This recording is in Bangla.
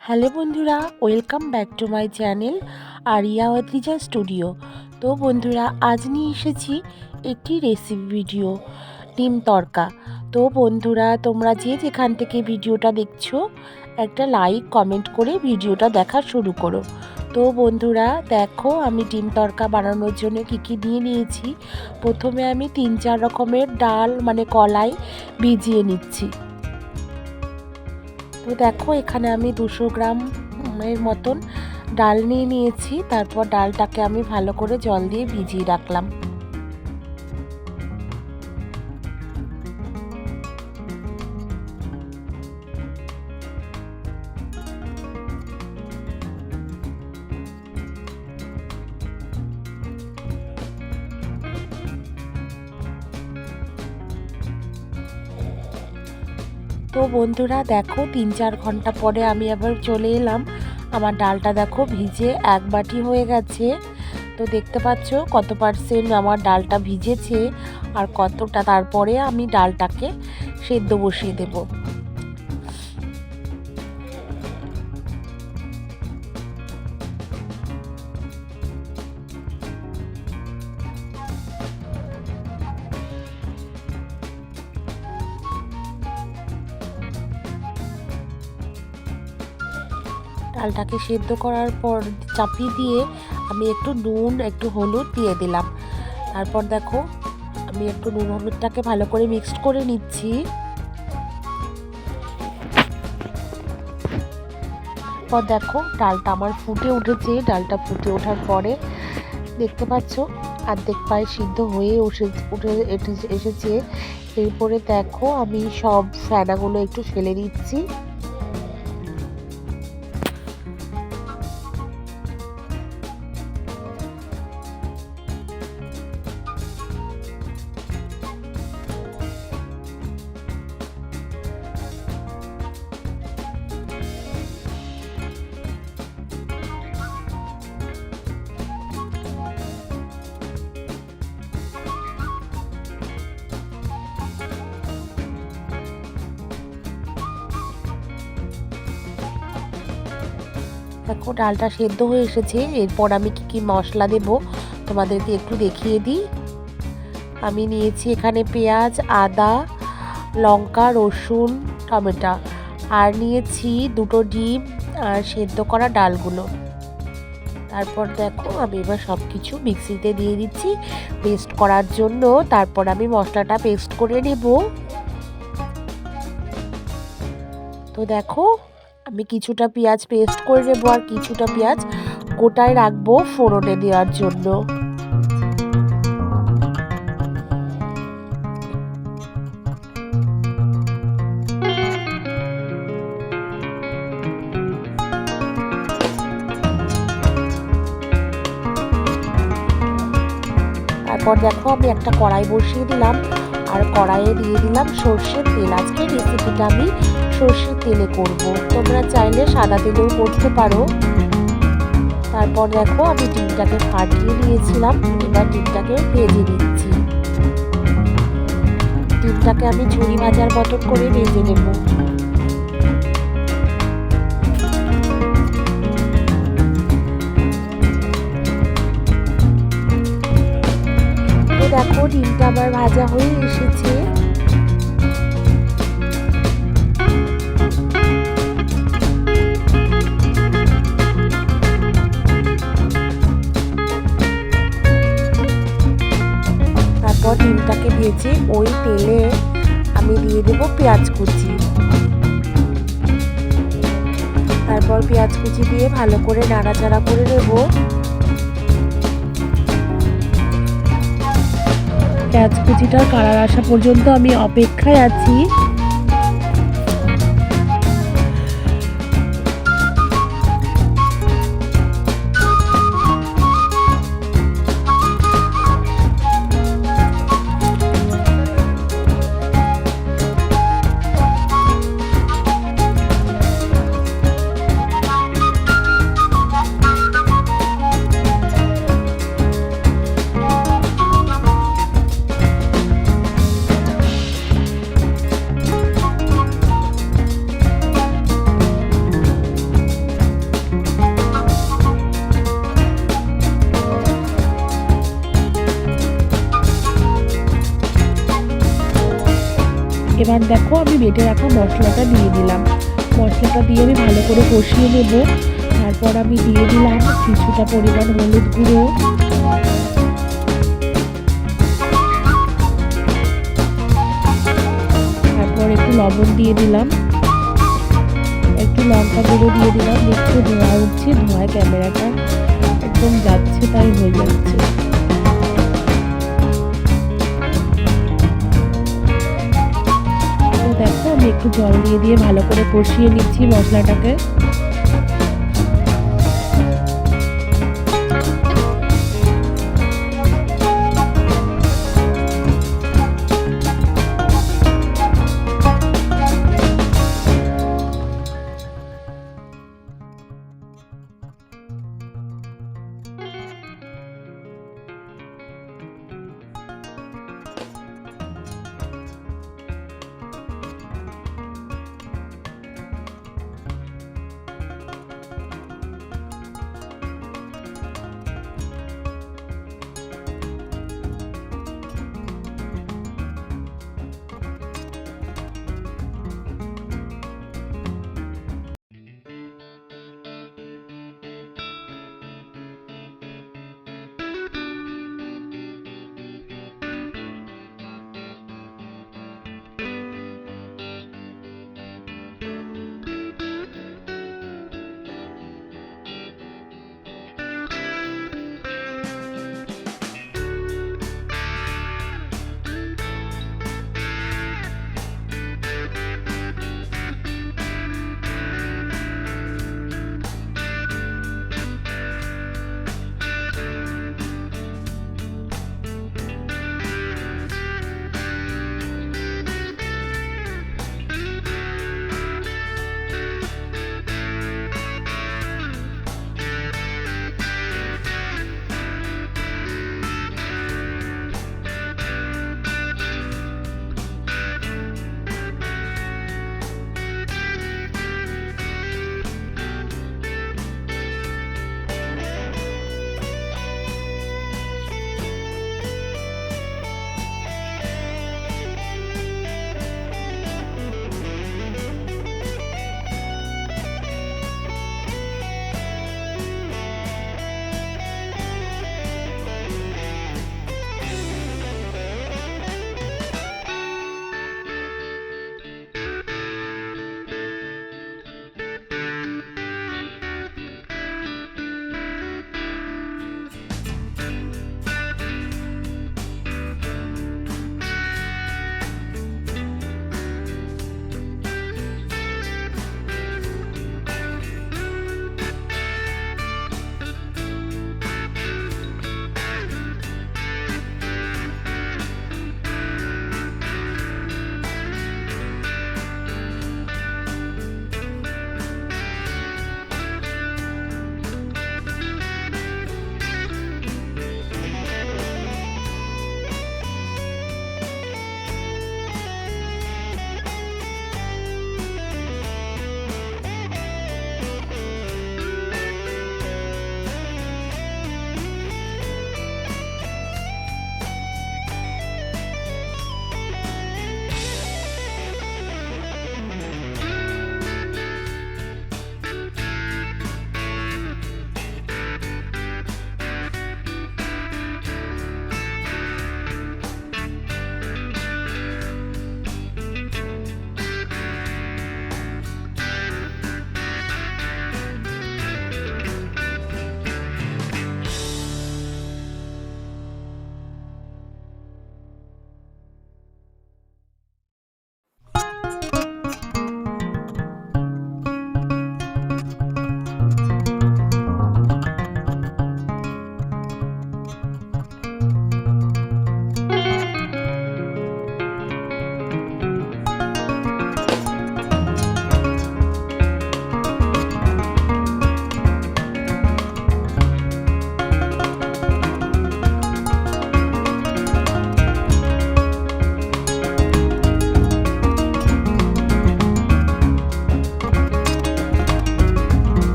হ্যালো বন্ধুরা, welcome back to my channel Aria Adrija studio. তো বন্ধুরা, আজ নিয়ে এসেছি একটি রেসিপি ভিডিও, ডিম তড়কা। তো বন্ধুরা, তোমরা যে যেখান থেকে ভিডিওটা দেখছো একটা লাইক কমেন্ট করে ভিডিওটা দেখা শুরু করো। তো বন্ধুরা দেখো, আমি ডিম তড়কা বানানোর জন্য কী কী নিয়ে নিয়েছি। প্রথমে আমি 3-4 রকমের ডাল মানে কলাই ভিজিয়ে নিচ্ছি। তো দেখো, এখানে আমি 200 গ্রামের মতন ডাল নিয়ে নিয়েছি। তারপর ডালটাকে আমি ভালো করে জল দিয়ে ভিজিয়ে রাখলাম। তো বন্ধুরা দেখো, 3-4 ঘন্টা পরে আমি আবার চলে এলাম। আমার ডালটা দেখো ভিজে 1 বাটি হয়ে গেছে। তো দেখতে পাচ্ছ কত পার্সেন্ট আমার ডালটা ভিজেছে আর কতটা। তারপরে আমি ডালটাকে সেদ্ধ বসিয়ে দেব। ডালটাকে সেদ্ধ করার পর চাপিয়ে দিয়ে আমি একটু নুন একটু হলুদ দিয়ে দিলাম। তারপর দেখো, আমি একটু নুন হলুদটাকে ভালো করে মিক্সড করে নিচ্ছি। তারপর দেখো, ডালটা আমার ফুটে উঠেছে। ডালটা ফুটে ওঠার পরে দেখতে পাচ্ছ অর্ধেক প্রায় সিদ্ধ হয়ে এসেছে। এরপরে দেখো, আমি সব ফেনাগুলো একটু ফেলে দিচ্ছি। দেখো, ডালটা সেদ্ধ হয়ে এসেছে। এরপর আমি কি কি মশলা দেব তোমাদেরকে একটু দেখিয়ে দিই। আমি নিয়েছি এখানে পেঁয়াজ, আদা, লঙ্কা, রসুন, টমেটো, আর নিয়েছি 2টো ডিম আর সেদ্ধ করা ডালগুলো। তারপর দেখো, আমি এবার সব কিছু মিক্সিতে দিয়ে দিচ্ছি পেস্ট করার জন্য। তারপর আমি মশলাটা পেস্ট করে নেব। তো দেখো, আমি কিছুটা পেঁয়াজ পেস্ট করে নেবো আর কিছুটা পেঁয়াজ গোটায় রাখবো ফোড়নে দেওয়ার জন্য। তারপর দেখো, আমি একটা কড়াই বসিয়ে দিলাম আর কড়াইয়ে দিয়ে দিলাম সর্ষের তেল। আজকের রেসিপিটা আমি সর্ষের তেলে করব, তোমরা চাইলে সাদা তেলেও করতে পারো। তারপর দেখো, আমি ডিমটাকে ফাটিয়ে নিয়েছিলাম। এবার ডিমটাকে ভেজে নিচ্ছি। ডিমটাকে আমি ঝুরি ভাজার মতন করে ভেজে নেব। তো দেখো, ডিমটা আমার ভাজা হয়ে এসেছে। তারপর ডিমটাকে ভেজে ওই তেলে আমি দিয়ে দেবো পেঁয়াজ কুচি। তারপর পেঁয়াজ কুচি দিয়ে ভালো করে নাড়াচাড়া করে নেব। পেঁয়াজ কুচিটার কালার আসা পর্যন্ত আমি অপেক্ষায় আছি। এবার দেখো আমি বেটে রাখা মশলাটা দিয়ে দিলাম। মশলাটা দিয়ে আমি ভালো করে কষিয়ে নেব। তারপর আমি দিয়ে দিলাম কিছুটা পরিমাণ হলুদ গুঁড়ো, তারপর একটু লবণ দিয়ে দিলাম, একটু লঙ্কা গুঁড়ো দিয়ে দিলাম। দেখতে ধোঁয়া উঠছে, ধোঁয়ায় ক্যামেরাটা একদম যাচ্ছে তাই হয়ে যাচ্ছে। তো দেখো আমি একটু জল দিয়ে ভালো করে কষিয়ে নিচ্ছি মশলাটাকে।